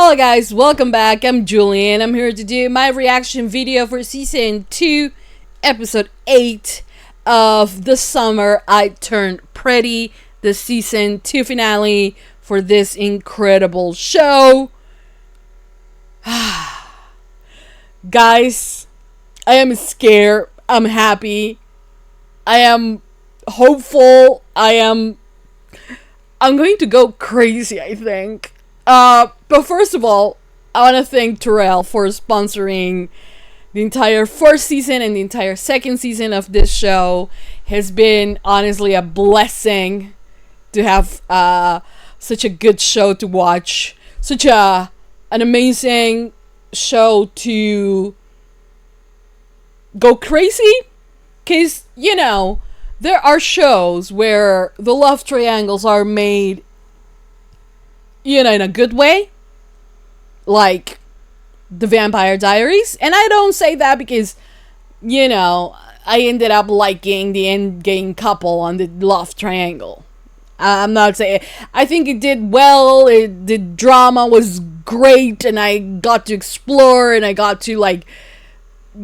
Hello guys, welcome back. I'm Julie and I'm here to do my reaction video for Season 2, Episode 8 of The Summer I Turned Pretty, the Season 2 finale for this incredible show. Guys, I am scared, I'm happy, I am hopeful, I'm going to go crazy, I think. But first of all, I want to thank Terrell for sponsoring the entire first season and the entire second season of this show. Has been honestly a blessing to have such a good show to watch, such an amazing show to go crazy. Because, you know, there are shows where the love triangles are made, you know, in a good way, like The Vampire Diaries. And I don't say that because, you know, I ended up liking the endgame couple on the love triangle. I'm not saying, I think it did well, the drama was great, and I got to explore, and I got to, like,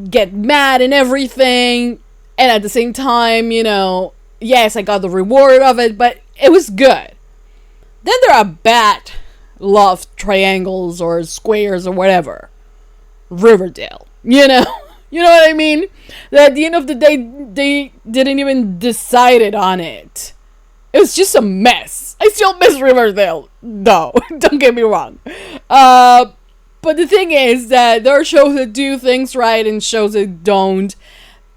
get mad and everything, and at the same time, you know, yes, I got the reward of it, but it was good. Then there are bad love triangles or squares or whatever. Riverdale, you know? You know what I mean? That at the end of the day, they didn't even decide on it. It was just a mess. I still miss Riverdale, though. Don't get me wrong. But the thing is that there are shows that do things right and shows that don't.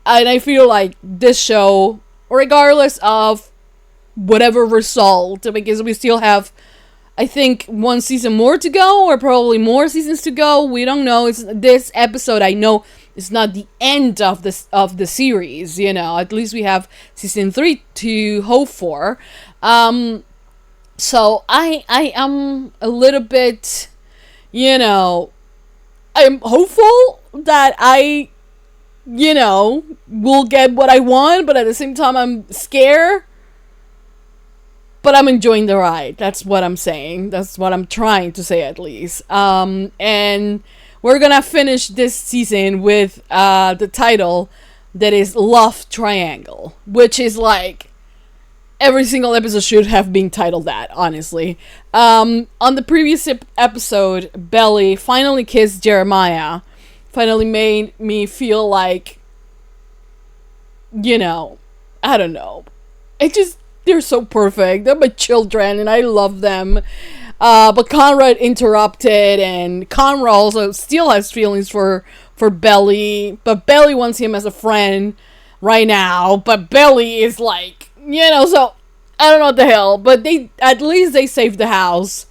And I feel like this show, regardless of whatever result, because we still have, I think, one season more to go, or probably more seasons to go. We don't know. It's this episode, I know, it's not the end of the series. You know, at least we have season 3 to hope for. So I am a little bit, you know, I'm hopeful that I, you know, will get what I want, but at the same time I'm scared. But I'm enjoying the ride. That's what I'm saying. That's what I'm trying to say, at least. And we're gonna finish this season with the title that is Love Triangle, which is like every single episode should have been titled that, honestly. On the previous episode, Belly finally kissed Jeremiah. Finally made me feel like, you know, I don't know. It just, they're so perfect. They're my children, and I love them. But Conrad interrupted, and Conrad also still has feelings for Belly. But Belly wants him as a friend right now. But Belly is like, you know, so I don't know what the hell. But at least they saved the house.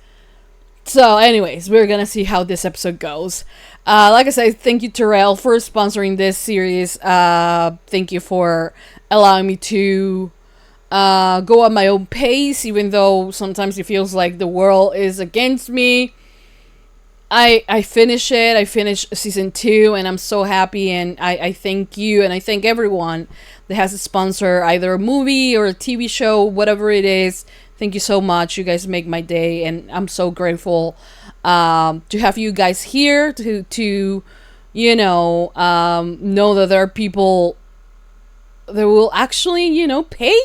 So anyways, we're gonna see how this episode goes. Like I said, thank you, Terrell, for sponsoring this series. Thank you for allowing me to go at my own pace, even though sometimes it feels like the world is against me. I finished it. I finished season 2, and I'm so happy, and I thank you, and I thank everyone that has a sponsor, either a movie or a TV show, whatever it is. Thank you so much. You guys make my day, and I'm so grateful to have you guys here to you know that there are people that will actually, you know, pay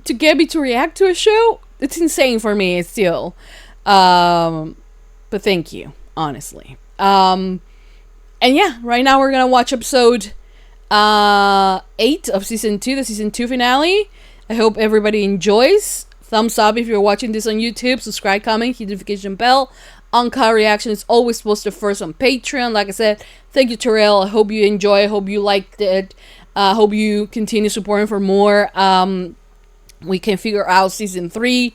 to get me to react to a show. It's insane for me still. But thank you, honestly. And yeah, right now we're gonna watch episode 8 of season 2, the season 2 finale. I hope everybody enjoys. Thumbs up if you're watching this on YouTube. Subscribe, comment, hit the notification bell. UNCUT reaction is always posted first on Patreon. Like I said, thank you, Terrell. I hope you enjoy. I hope you liked it. I hope you continue supporting for more. We can figure out season 3.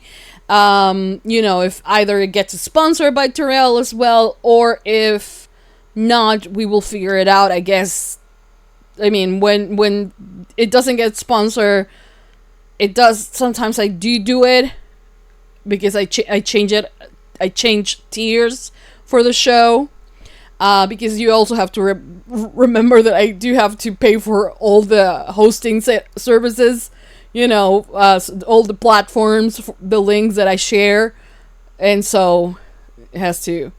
You know, if either it gets sponsored by Terrell as well, or if not, we will figure it out, I guess. I mean, when it doesn't get sponsored, it does. Sometimes I do it because I change it. I change tiers for the show. Because you also have to remember that I do have to pay for all the hosting services. You know, all the platforms, the links that I share. And so has to.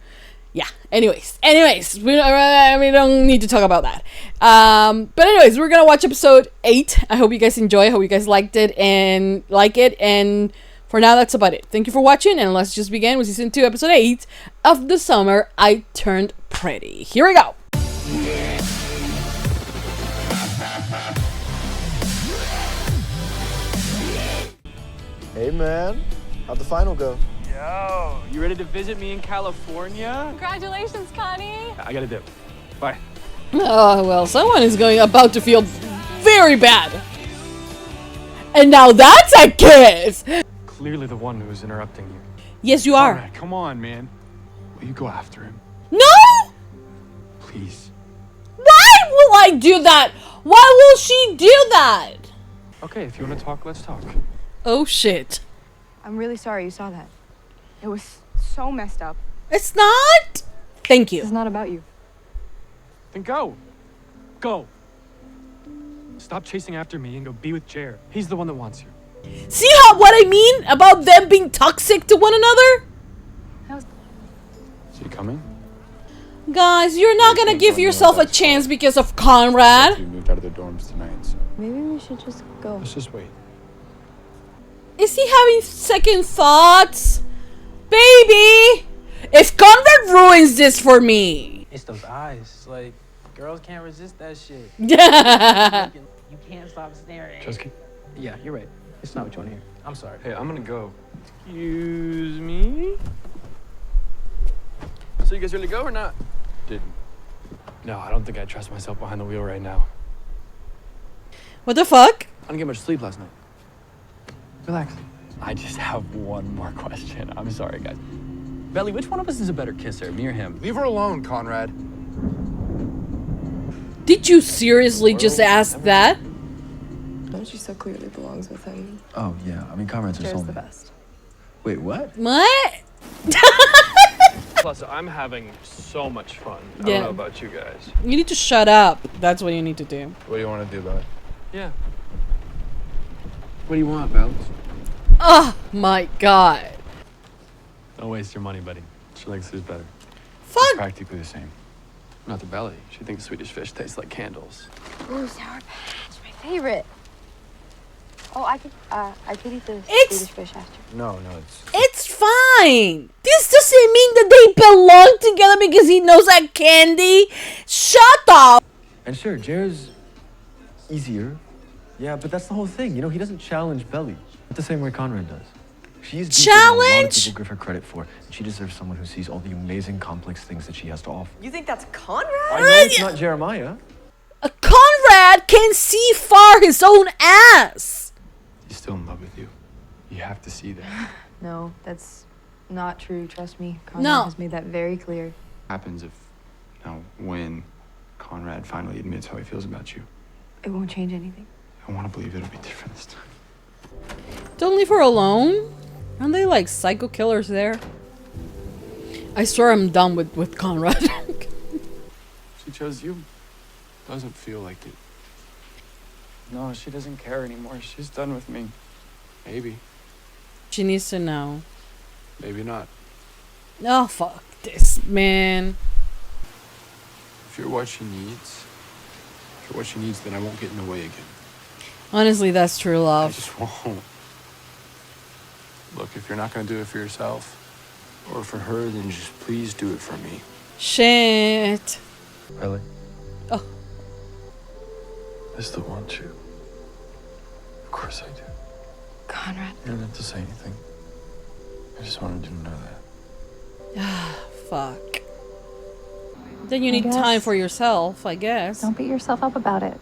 Yeah. Anyways, we don't need to talk about that. But anyways, we're gonna watch episode 8. I hope you guys enjoy. I hope you guys liked it and like it. And for now, that's about it. Thank you for watching, and let's just begin with season 2, episode 8 of The Summer I Turned Pretty. Here we go. Hey man, how'd the final go? Yo, you ready to visit me in California? Congratulations, Connie. I gotta dip. Bye. Oh, well, someone is about to feel very bad. And now that's a kiss! Clearly the one who's interrupting you. Yes, you are. All right, come on, man. Will you go after him? No! Please. Why will I do that? Why will she do that? Okay, if you want to talk, let's talk. Oh, shit. I'm really sorry you saw that. It was so messed up. It's not. Thank It's you. not about you. Then go. Go. Stop chasing after me and go be with Jere. He's the one that wants you. See what I mean about them being toxic to one another? Is he coming? Guys, you're not gonna give yourself a chance because of Conrad. We moved out of the dorms tonight, so Maybe we should just go. Let's just wait. Is he having second thoughts? Baby! If Conrad ruins this for me. It's those eyes. Like, girls can't resist that shit. Yeah. You can't stop staring. Just keep. Yeah, you're right. It's not what you want to hear. I'm sorry. Hey, I'm gonna go. Excuse me? So you guys ready to go or not? No, I don't think I trust myself behind the wheel right now. What the fuck? I didn't get much sleep last night. Relax. I just have one more question. I'm sorry, guys. Belly, which one of us is a better kisser, me or him? Leave her alone, Conrad. Did you seriously just ask that? Don't she so clearly belongs with him? Oh, yeah. I mean, Conrad's her Jared's soulmate. the best. Wait, what? What? Plus, I'm having so much fun. I Yeah. don't know about you guys. You need to shut up. That's what you need to do. What do you want to do about it? Yeah. What do you want, Bells? Oh my god. Don't waste your money, buddy. She likes who's better. Fuck. Practically the same. Not the belly. She thinks Swedish fish tastes like candles. Ooh, Sour Patch, my favorite. Oh, I could eat the It's- Swedish fish after. No, it's... It's fine. This doesn't mean that they belong together because he knows that candy. Shut up. And sure, Jared's easier. Yeah, but that's the whole thing. You know, he doesn't challenge Belly. Not the same way Conrad does. She's deeper than a lot of Challenge? people give her credit for, and she deserves someone who sees all the amazing, complex things that she has to offer. You think that's Conrad? I know it's not Jeremiah. Conrad can see far his own ass. He's still in love with you. You have to see that. No, that's not true. Trust me. Conrad No. has made that very clear. Happens if, when Conrad finally admits how he feels about you. It won't change anything. I want to believe it'll be different this time. Don't leave her alone. Aren't they like psycho killers there? I swear I'm done with Conrad. She chose you. Doesn't feel like it. No, she doesn't care anymore. She's done with me. Maybe. She needs to know. Maybe not. Oh, fuck this, man. If you're what she needs, then I won't get in the way again. Honestly, that's true I love. just won't. Look, if you're not gonna do it for yourself or for her, then just please do it for me. Shit. Really? Oh. I still want you. Of course I do. Conrad. You don't have to say anything. I just wanted you to know that. Fuck. Then you need guess. time for yourself, I guess. Don't beat yourself up about it.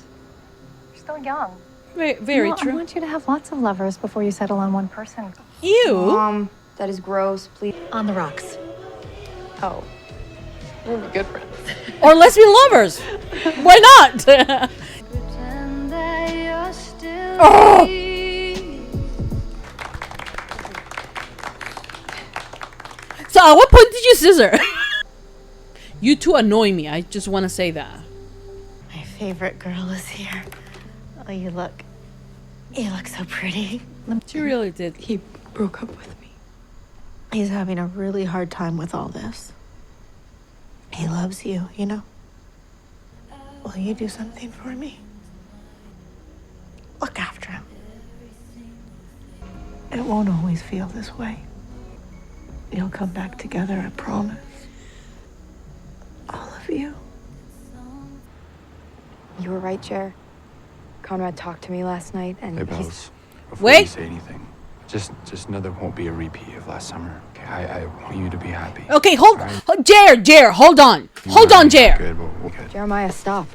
You're still young. Very I true. want you to have lots of lovers before you settle on one person. Ew. That is gross. Please. On the rocks. Oh. We're good friends. Or let's be lovers. Why not? Oh! So at what point did you scissor? You two annoy me. I just want to say that. My favorite girl is here. Oh, you look so pretty. She really did. He broke up with me. He's having a really hard time with all this. He loves you, you know? Will you do something for me? Look after him. It won't always feel this way. You'll come back together, I promise. All of you. You were right, Jere. Conrad talked to me last night, and Hey, he's... Bells. Before Wait. you say anything, just know there won't be a repeat of last summer. Okay, I want you to be happy. Okay, hold, Alright? Jere, hold on. Hold on, Jere. Good, but we'll get. Jeremiah, stop.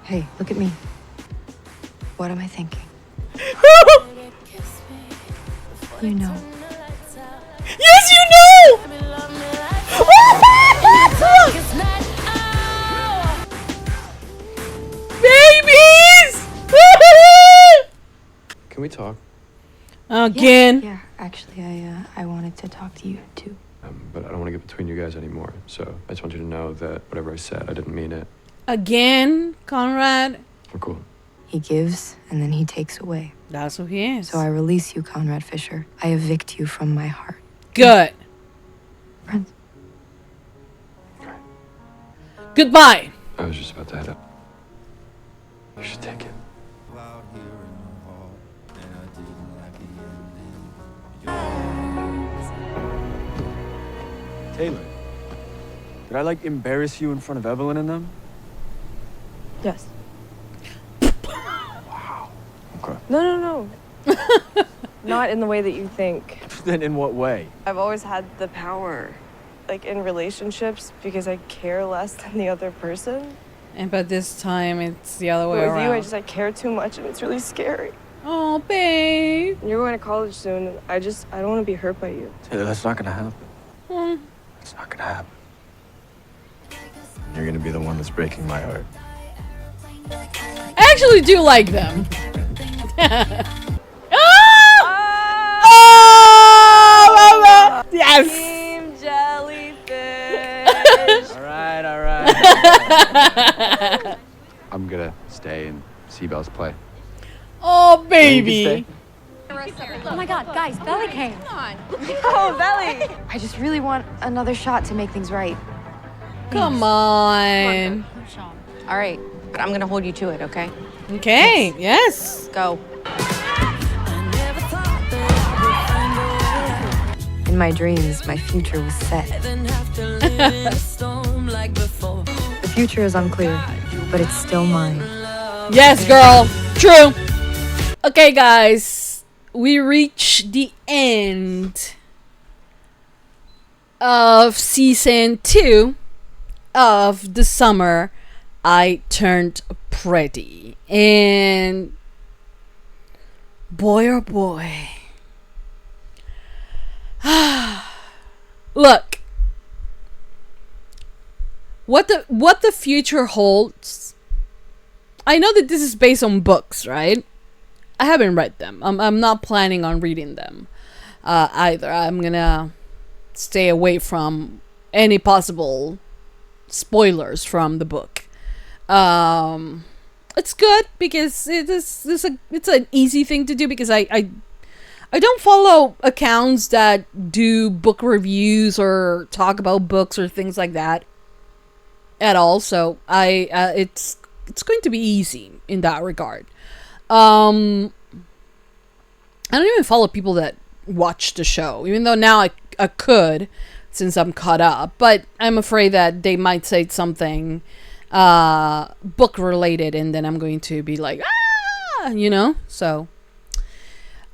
Hey, look at me. What am I thinking? You know. Yes, you know! Babies! Can we talk? Again. Yeah, actually, I wanted to talk to you, too. But I don't want to get between you guys anymore. So I just want you to know that whatever I said, I didn't mean it. Again, Conrad. We're cool. He gives, and then he takes away. That's who he is. So I release you, Conrad Fisher. I evict you from my heart. Good. Friends. Goodbye. I was just about to head up. You should take it. Taylor, did I like embarrass you in front of Evelyn and them? Yes. Wow. Okay. No. Not in the way that you think. Then in what way? I've always had the power, like in relationships, because I care less than the other person. And but this time it's the other way But with you, around. I care too much, and it's really scary. Oh, babe. And you're going to college soon, and I don't want to be hurt by you. Taylor, that's not gonna happen. Hmm. It's not gonna happen. You're gonna be the one that's breaking my heart. I actually do like them. Oh, yes. Team jellyfish. All right. I'm gonna stay and see Bells play. Oh, baby. Oh my god, guys, Belly came. Oh, Belly. I just really want another shot to make things right. Come on. All right, but I'm gonna hold you to it, okay? Okay. Yes. Go. In my dreams, my future was set. The future is unclear, but it's still mine. Yes, girl. True. Okay, guys. We reach the end of season 2 of The Summer I Turned Pretty. And boy, oh boy. Look. What the future holds. I know that this is based on books, right? I haven't read them. I'm not planning on reading them either. I'm gonna stay away from any possible spoilers from the book. It's good because it's an easy thing to do because I don't follow accounts that do book reviews or talk about books or things like that at all. So it's going to be easy in that regard. I don't even follow people that watch the show, even though now I could since I'm caught up, but I'm afraid that they might say something book related and then I'm going to be like, so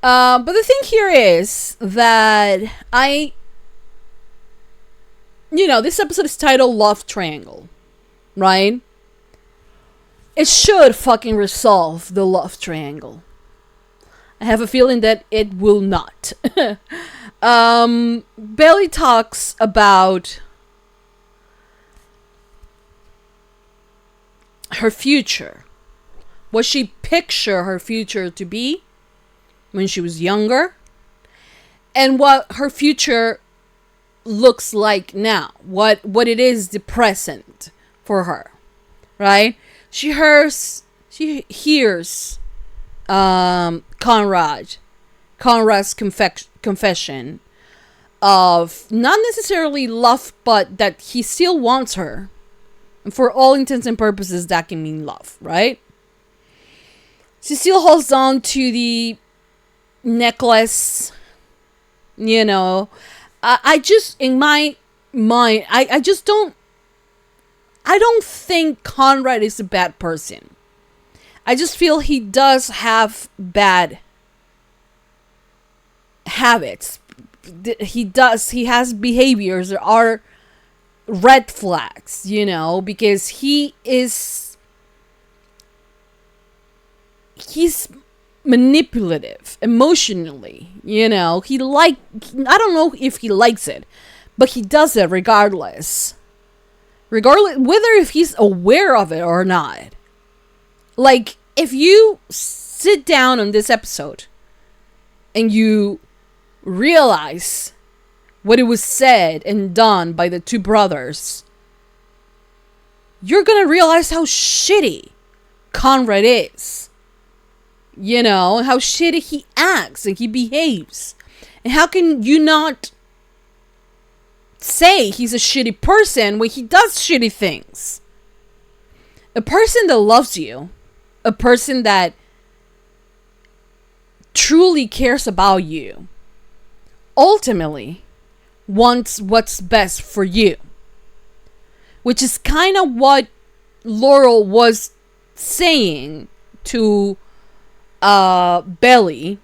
but the thing here is that this episode is titled Love Triangle, right? It should fucking resolve the love triangle. I have a feeling that it will not. Belly talks about her future. What she pictured her future to be when she was younger. And what her future looks like now. What it is the present for her. Right? She hears Conrad Conrad's confession of not necessarily love, but that he still wants her. And for all intents and purposes, that can mean love, right? She still holds on to the necklace, you know. I just, in my mind, I just don't, I don't think Conrad is a bad person. I just feel he does have bad habits. He has behaviors that are red flags, you know, because he's manipulative emotionally, you know. I don't know if he likes it, but he does it regardless whether if he's aware of it or not. Like, if you sit down on this episode and you realize what it was said and done by the two brothers, you're gonna realize how shitty Conrad is. You know, how shitty he acts and he behaves. And how can you not say he's a shitty person when he does shitty things? A person that loves you, a person that truly cares about you, ultimately wants what's best for you. Which is kind of what Laurel was saying to Belly,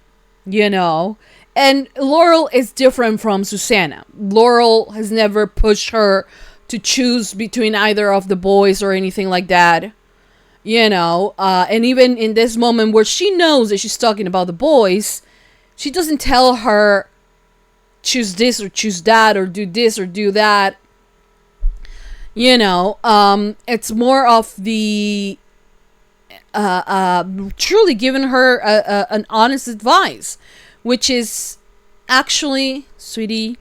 you know. And Laurel is different from Susanna. Laurel has never pushed her to choose between either of the boys or anything like that, you know. And even in this moment where she knows that she's talking about the boys, she doesn't tell her choose this or choose that or do this or do that, you know. It's more of the truly giving her an honest advice, which is, actually, sweetie,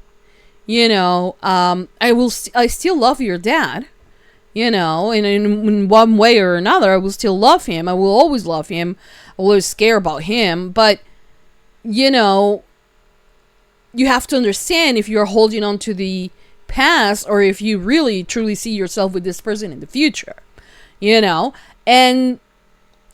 you know, I still love your dad, you know, and in one way or another, I will still love him. I will always love him. I will always care about him. But, you know, you have to understand if you're holding on to the past or if you really truly see yourself with this person in the future, you know. And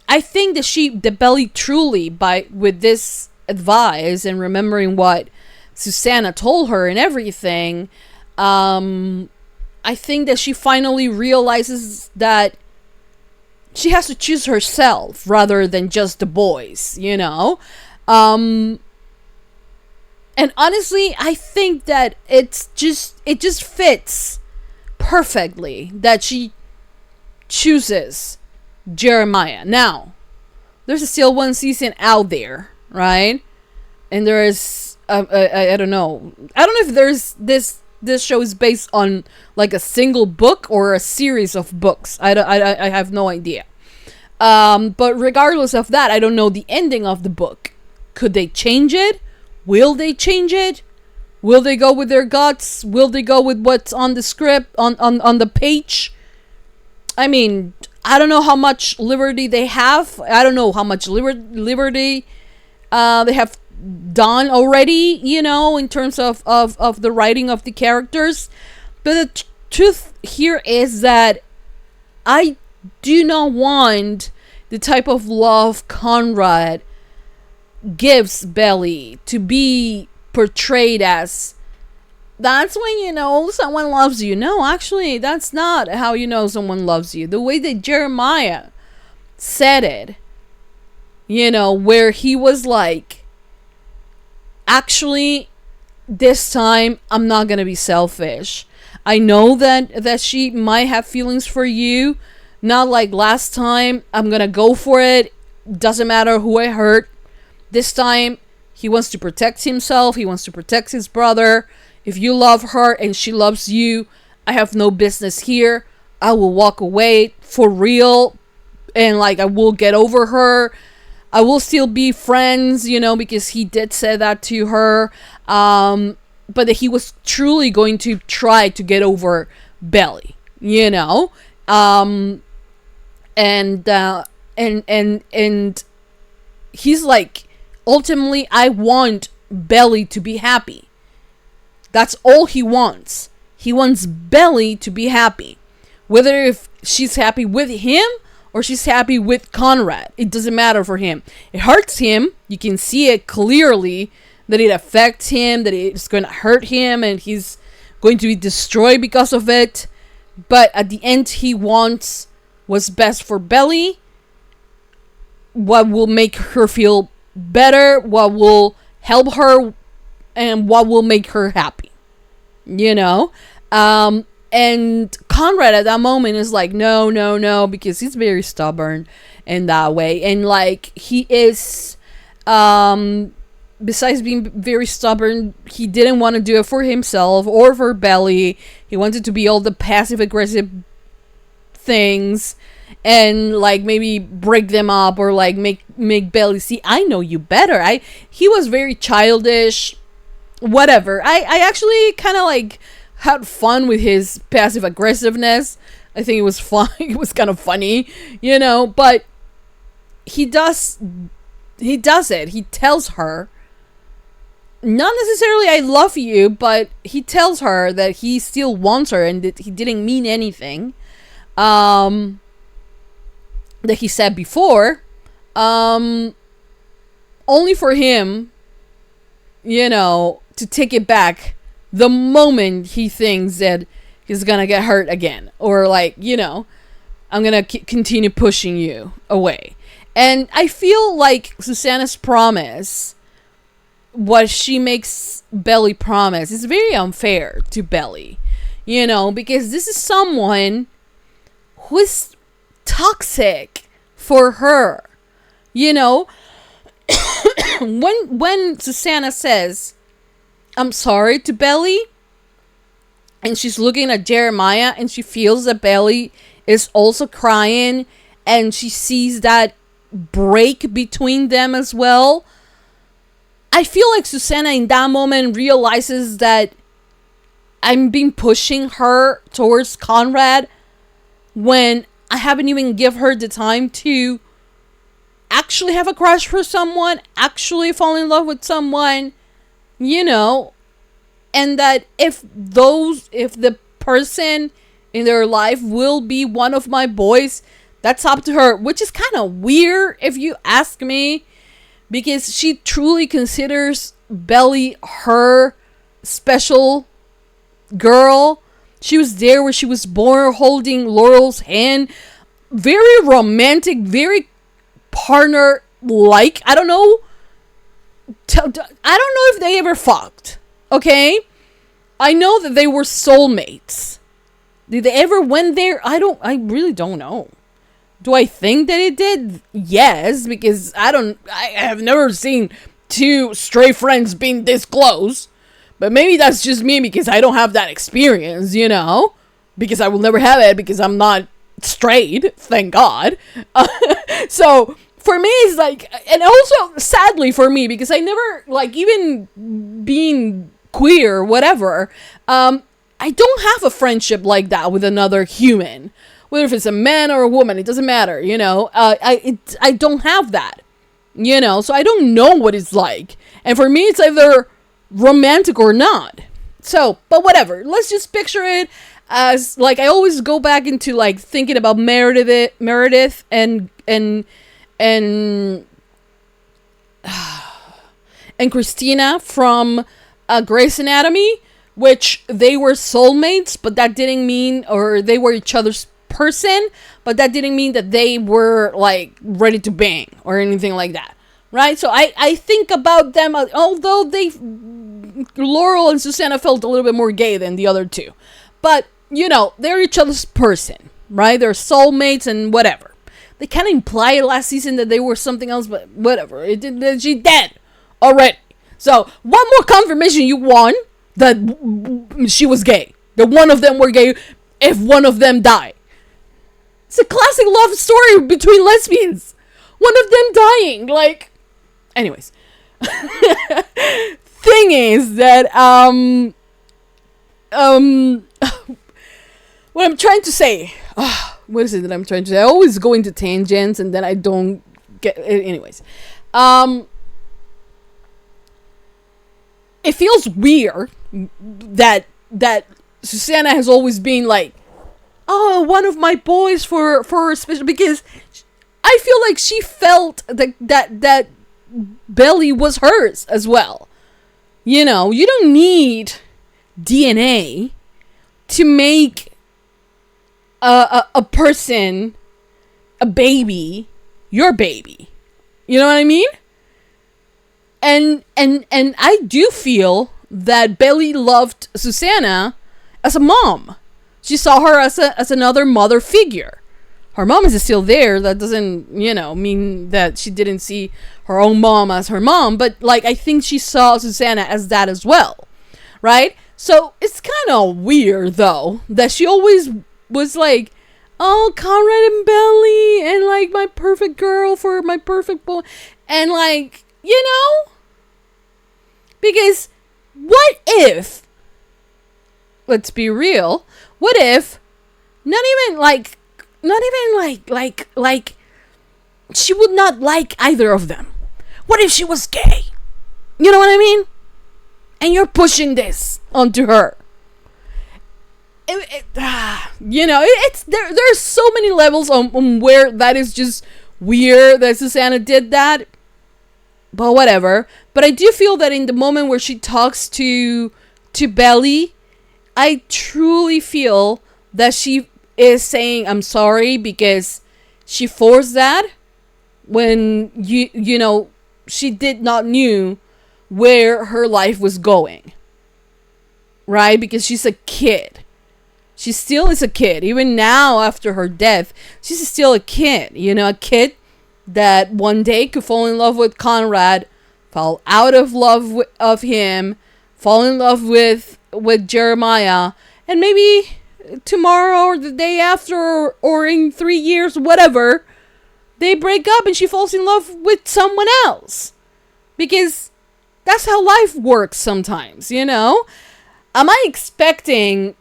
I think that Belly truly, with this advice and remembering what Susanna told her and everything, I think that she finally realizes that she has to choose herself rather than just the boys, you know. And honestly, I think that it just fits perfectly that she chooses Jeremiah. Now, there's still one season out there, right? And there is, I don't know if there's this show is based on like a single book or a series of books. I have no idea. But regardless of that, I don't know the ending of the book. Could they change it? Will they change it? Will they go with their guts? Will they go with what's on the script, on the page? I mean, I don't know how much liberty they have. I don't know how much liberty they have done already, you know, in terms of the writing of the characters. But the truth here is that I do not want the type of love Conrad gives Belly to be portrayed as, that's when you know someone loves you. No, actually, that's not how you know someone loves you. The way that Jeremiah said it, you know, where he was like, actually, this time I'm not gonna be selfish. I know that she might have feelings for you, not like last time. I'm gonna go for it. Doesn't matter who I hurt. This time, he wants to protect himself. He wants to protect his brother. If you love her and she loves you, I have no business here. I will walk away for real. And like, I will get over her. I will still be friends, you know, because he did say that to her. But that he was truly going to try to get over Belly, you know. And he's like, ultimately, I want Belly to be happy. That's all he wants. He wants Belly to be happy. Whether if she's happy with him or she's happy with Conrad, it doesn't matter for him. It hurts him. You can see it clearly that it affects him, that it's going to hurt him, and he's going to be destroyed because of it. But at the end, he wants what's best for Belly, what will make her feel better, what will help her, and what will make her happy. You know? And Conrad at that moment is like, no, because he's very stubborn in that way. And like, he is, besides being very stubborn, he didn't want to do it for himself or for Belly. He wanted to be all the passive aggressive things and like maybe break them up or like make Belly see, I know you better. He was very childish, whatever. I actually kind of like had fun with his passive aggressiveness. I think it was fun. It was kind of funny, you know, but he does it. He tells her, not necessarily I love you, but he tells her that he still wants her and that he didn't mean anything that he said before, only for him, you know, to take it back the moment he thinks that he's gonna get hurt again, or like, you know, I'm gonna continue pushing you away. And I feel like Susanna's promise, what she makes Belly promise, is very unfair to Belly, you know, because this is someone who is toxic for her, you know. when Susanna says I'm sorry to Belly, and she's looking at Jeremiah and she feels that Belly is also crying and she sees that break between them as well, I feel like Susanna in that moment realizes that I'm been pushing her towards Conrad when I haven't even give her the time to actually have a crush for someone, actually fall in love with someone, you know. And that if the person in their life will be one of my boys, that's up to her, which is kind of weird if you ask me, because she truly considers Belly her special girl. She was there where she was born, holding Laurel's hand, very romantic, very partner-like. I don't know if they ever fucked. Okay? I know that they were soulmates. Did they ever went there? I really don't know. Do I think that it did? Yes, because I have never seen two stray friends being this close. But maybe that's just me because I don't have that experience, you know? Because I will never have it because I'm not straight, thank God. So for me, it's like, and also sadly for me, because I never, like, even being queer, whatever, I don't have a friendship like that with another human, whether if it's a man or a woman, it doesn't matter, you know. I don't have that, you know, so I don't know what it's like, and for me, it's either romantic or not. So, but whatever, let's just picture it as, like, I always go back into, like, thinking about Meredith and Christina from Grey's Anatomy, which they were soulmates, but that didn't mean, or they were each other's person, but that didn't mean that they were, like, ready to bang or anything like that, right? So I think about them, although Laurel and Susanna felt a little bit more gay than the other two, but, you know, they're each other's person, right? They're soulmates and whatever. They kind of implied last season that they were something else, but whatever. She dead already. So, one more confirmation you won that she was gay. That one of them were gay if one of them died. It's a classic love story between lesbians. One of them dying. Like, anyways. Thing is that, what I'm trying to say. What is it that I'm trying to say? I always go into tangents and then I don't get it. Anyways. it feels weird that Susanna has always been like, oh, one of my boys for a special, because I feel like she felt that Belly was hers as well. You know, you don't need DNA to make a person, a baby, your baby. You know what I mean? And I do feel that Belly loved Susanna as a mom. She saw her as another mother figure. Her mom is still there. That doesn't, mean that she didn't see her own mom as her mom. But, like, I think she saw Susanna as that as well. Right? So, it's kind of weird, though, that she always was like, oh, Conrad and Belly, and, like, my perfect girl for my perfect boy. And, like, because what if, let's be real, what if not even like she would not like either of them? What if she was gay? You know what I mean? And you're pushing this onto her. It's there's so many levels on where that is just weird that Susanna did that. But whatever. But I do feel that in the moment where she talks to Belly, I truly feel that she is saying I'm sorry because she forced that when she did not knew where her life was going. Right? Because she's a kid. She still is a kid. Even now after her death, she's still a kid. A kid that one day could fall in love with Conrad, fall out of love of him, fall in love with Jeremiah, and maybe tomorrow or the day after or in 3 years, whatever, they break up and she falls in love with someone else. Because that's how life works sometimes, Am I expecting,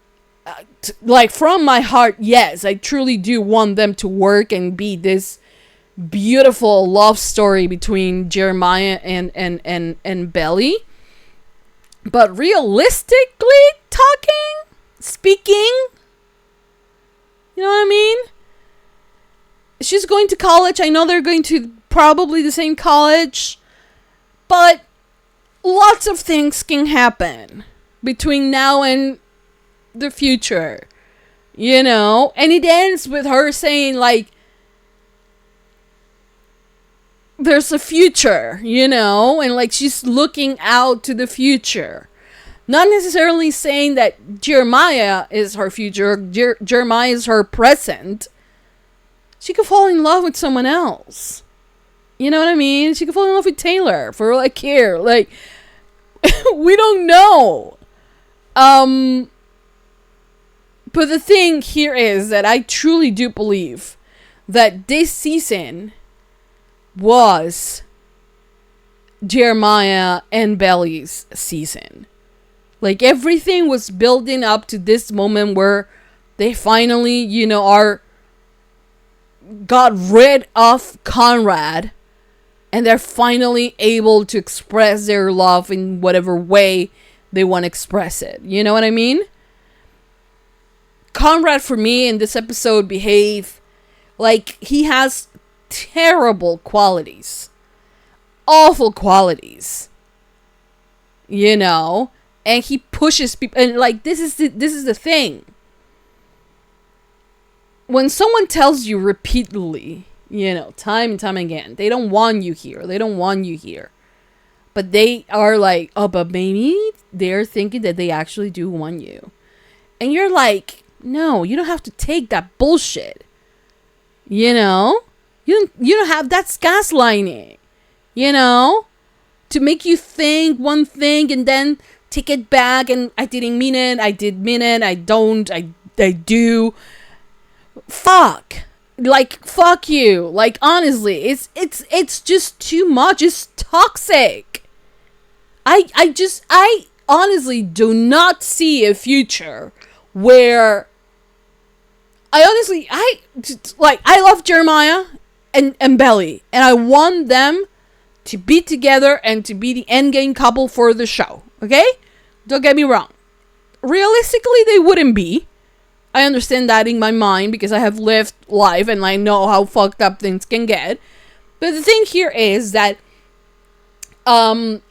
from my heart, yes, I truly do want them to work and be this beautiful love story between Jeremiah and Belly. But realistically speaking, you know what I mean? She's going to college. I know they're going to probably the same college. But lots of things can happen between now and the future. And it ends with her saying, like, there's a future, and like she's looking out to the future. Not necessarily saying that Jeremiah is her future, Jeremiah is her present. She could fall in love with someone else. You know what I mean? She could fall in love with Taylor, for all I care. Like, we don't know. But the thing here is that I truly do believe that this season was Jeremiah and Belly's season. Like, everything was building up to this moment where they finally, got rid of Conrad, and they're finally able to express their love in whatever way they want to express it. You know what I mean? Conrad, for me, in this episode, behaved like he has terrible qualities, awful qualities, and he pushes people, and like this is the thing. When someone tells you repeatedly, time and time again, they don't want you here, but they are like, oh, but maybe they're thinking that they actually do want you, and you're like, no, you don't have to take that bullshit. You don't have, that's gaslighting, to make you think one thing and then take it back, and I didn't mean it, I did mean it, I don't, I do. Fuck. Like, fuck you. Like, honestly, it's just too much. It's toxic. I honestly do not see a future where I love Jeremiah and Belly, and I want them to be together and to be the endgame couple for the show. Okay? Don't get me wrong. Realistically, they wouldn't be. I understand that in my mind because I have lived life and I know how fucked up things can get. But the thing here is that I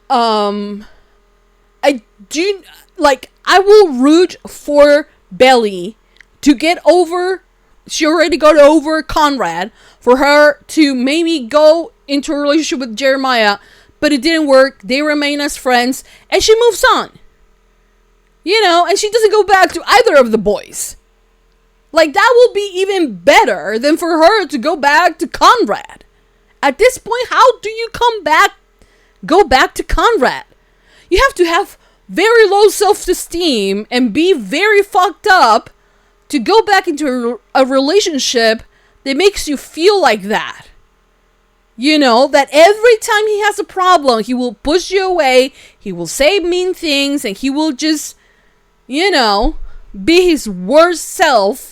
do, like, I will root for Belly to get over, she already got over Conrad, for her to maybe go into a relationship with Jeremiah, but it didn't work. They remain as friends and she moves on. You know, and she doesn't go back to either of the boys. Like, that will be even better than for her to go back to Conrad. At this point, how do you go back to Conrad? You have to have very low self-esteem and be very fucked up to go back into a relationship that makes you feel like that. You know, that every time he has a problem, he will push you away, he will say mean things, and he will just, you know, be his worst self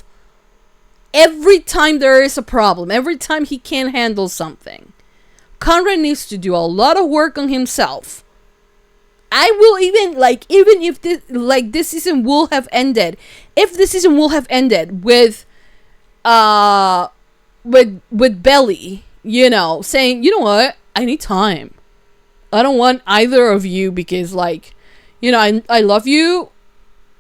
every time there is a problem, every time he can't handle something. Conrad needs to do a lot of work on himself. I will even, like, even if this season will have ended, if the season will have ended with Belly, you know, saying, you know what, I need time. I don't want either of you because, like, you know, I love you,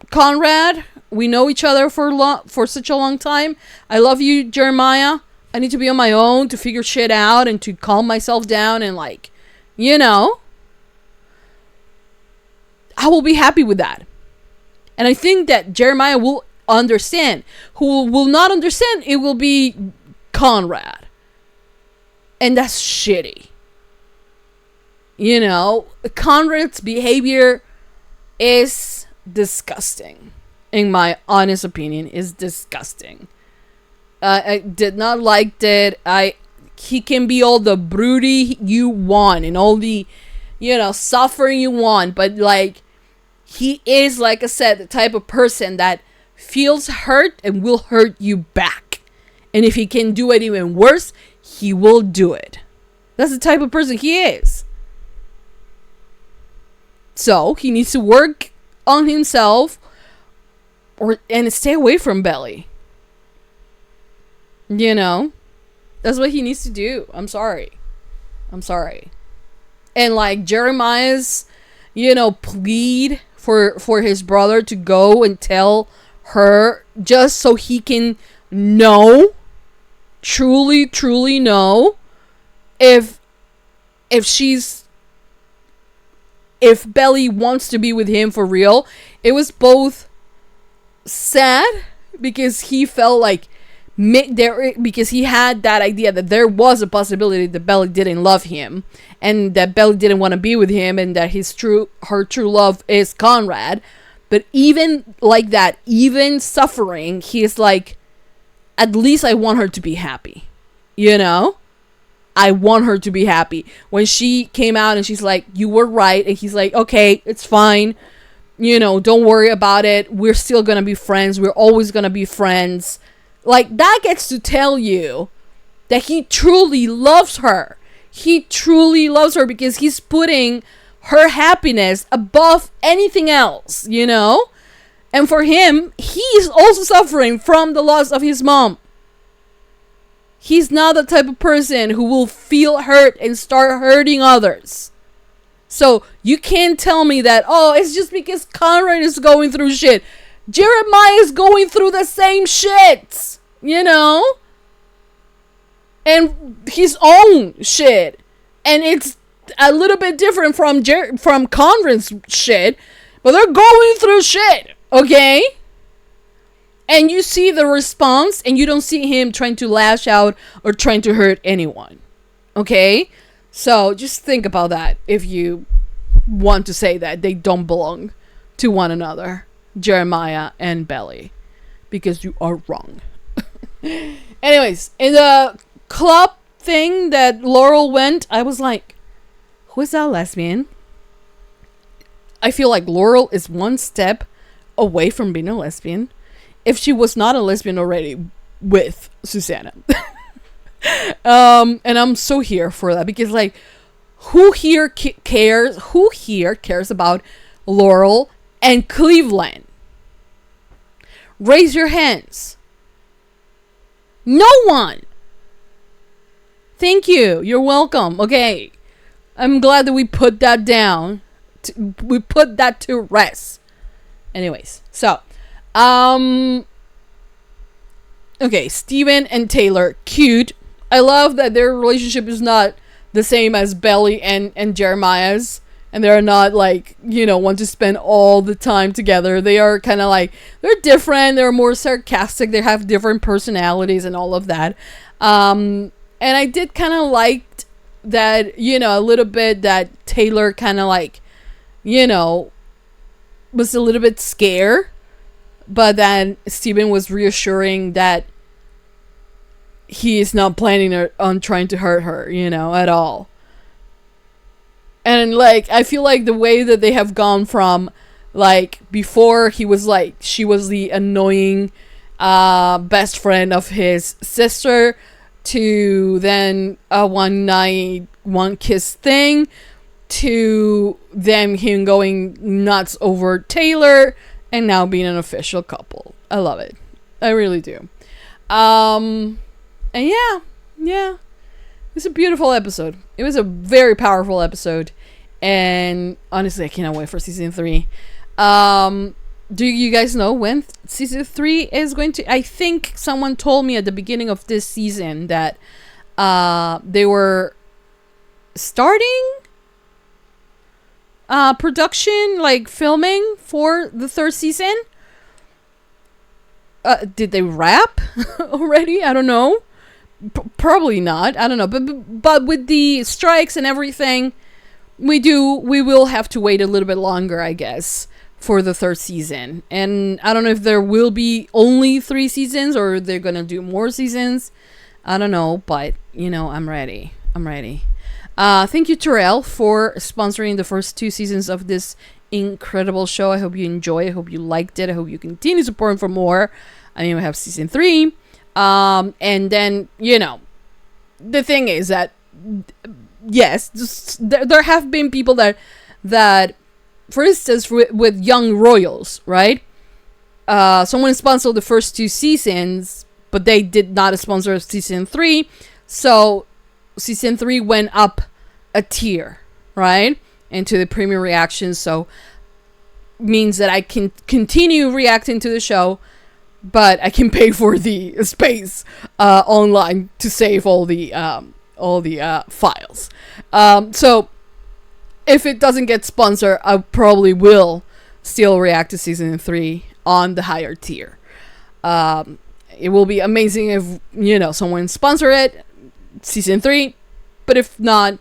Conrad. We know each other for such a long time. I love you, Jeremiah. I need to be on my own to figure shit out and to calm myself down and, like, you know, I will be happy with that. And I think that Jeremiah will understand. Who will not understand, it will be Conrad. And that's shitty. You know, Conrad's behavior is disgusting. In my honest opinion, is disgusting. I did not like that. He can be all the broody you want and all the, you know, suffering you want, but, like, he is, like I said, the type of person that feels hurt and will hurt you back. And if he can do it even worse, he will do it. That's the type of person he is. So he needs to work on himself and stay away from Belly. You know, that's what he needs to do. I'm sorry. And, like, Jeremiah's, you know, plead for his brother to go and tell her just so he can know, truly know if Belly wants to be with him for real. It was both sad because he felt like because he had that idea that there was a possibility that Belly didn't love him and that Belly didn't want to be with him and that her true love is Conrad. But even like that, even suffering, he's like, at least I want her to be happy. You know? I want her to be happy. When she came out and she's like, you were right. And he's like, okay, it's fine. You know, don't worry about it. We're still going to be friends. We're always going to be friends. Like, that gets to tell you that he truly loves her. He truly loves her because he's putting her happiness above anything else, you know? And for him, he's also suffering from the loss of his mom. He's not the type of person who will feel hurt and start hurting others. So you can't tell me that, oh, it's just because Conrad is going through shit. Jeremiah is going through the same shit, you know? And his own shit. And it's a little bit different from Conrad's shit, but they're going through shit, okay? And you see the response, and you don't see him trying to lash out or trying to hurt anyone, okay? So just think about that if you want to say that they don't belong to one another, Jeremiah and Belly, because you are wrong. Anyways, in the club thing that Laurel went, I was like, who is that lesbian? I feel like Laurel is one step away from being a lesbian, if she was not a lesbian already with Susanna. And I'm so here for that because, like, who here cares? Who here cares about Laurel and Cleveland? Raise your hands. No one. Thank you. You're welcome. Okay. I'm glad that we put that down. We put that to rest. Anyways, so, okay, Steven and Taylor, cute. I love that their relationship is not the same as Belly and Jeremiah's. And they're not like, want to spend all the time together. They are kind of like, they're different. They're more sarcastic. They have different personalities and all of that. And I did kind of like that, a little bit that Taylor kind of like, was a little bit scared. But then Steven was reassuring that he is not planning on trying to hurt her, at all. And like, I feel like the way that they have gone from like before he was like, she was the annoying best friend of his sister, to then a one night, one kiss thing, to them him going nuts over Taylor, and now being an official couple. I love it. I really do. And yeah. It's a beautiful episode. It was a very powerful episode. And honestly, I cannot wait for season 3. Do you guys know when season 3 is going to... I think someone told me at the beginning of this season that they were starting production, like filming for the 3rd season. Did they wrap already? I don't know. Probably not. I don't know. But with the strikes and everything, we will have to wait a little bit longer, I guess, for the 3rd season. And I don't know if there will be only 3 seasons or they're gonna do more seasons. I don't know, but I'm ready. Thank you, Terrell, for sponsoring the first 2 seasons of this incredible show. I hope you enjoy. I hope you liked it. I hope you continue supporting for more. I mean, we have season 3. And then, the thing is that, yes, there have been people that, for instance, with Young Royals, right? Someone sponsored the first 2 seasons, but they did not sponsor season 3. So season 3 went up a tier, right? Into the premium reactions. So means that I can continue reacting to the show, but I can pay for the space online to save all the files. So if it doesn't get sponsored, I probably will still react to season 3 on the higher tier. It will be amazing if someone sponsor it season 3, but if not,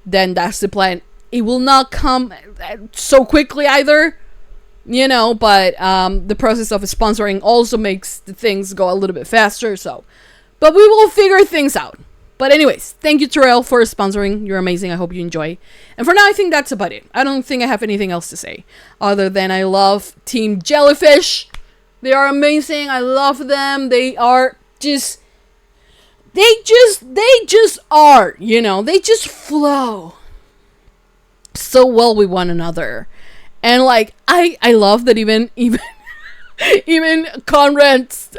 then that's the plan. It will not come so quickly either. But the process of sponsoring also makes the things go a little bit faster, but we will figure things out. But anyways, thank you, Terrell, for sponsoring. You're amazing. I hope you enjoy. And for now, I think that's about it. I don't think I have anything else to say other than I love Team Jellyfish. They are amazing. I love them. They are just are, they just flow so well with one another. And like, I love that even Conrad's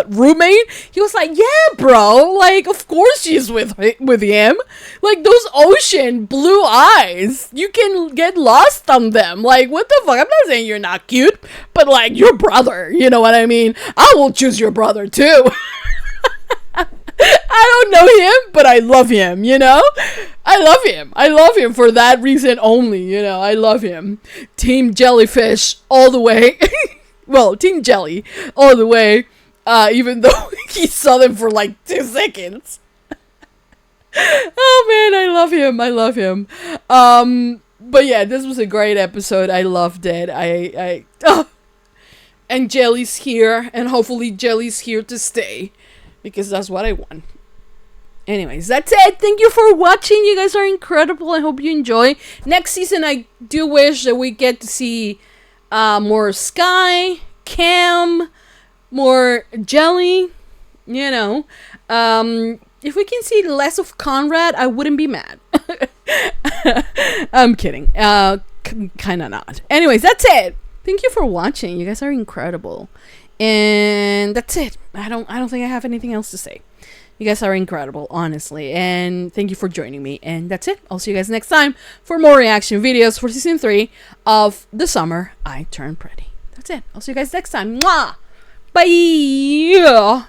roommate, he was like, yeah, bro, like, of course she's with him. Like, those ocean blue eyes, you can get lost on them. Like, what the fuck? I'm not saying you're not cute, but like, your brother, you know what I mean? I will choose your brother too. I don't know him, but I love him, I love him for that reason only, I love him. Team Jellyfish all the way. Well, Team Jelly all the way, even though he saw them for like 2 seconds. Oh man, I love him. But yeah, this was a great episode. I loved it. And Jelly's here, and hopefully Jelly's here to stay, because that's what I want. Anyways, that's it. Thank you for watching. You guys are incredible. I hope you enjoy. Next season, I do wish that we get to see more Sky, Cam, more Jelly, if we can see less of Conrad, I wouldn't be mad. I'm kidding. Kind of not. Anyways, that's it. Thank you for watching. You guys are incredible. And that's it. I don't think I have anything else to say. You guys are incredible, honestly. And thank you for joining me. And that's it. I'll see you guys next time for more reaction videos for season 3 of The Summer I Turned Pretty. That's it. I'll see you guys next time. Mwah! Bye!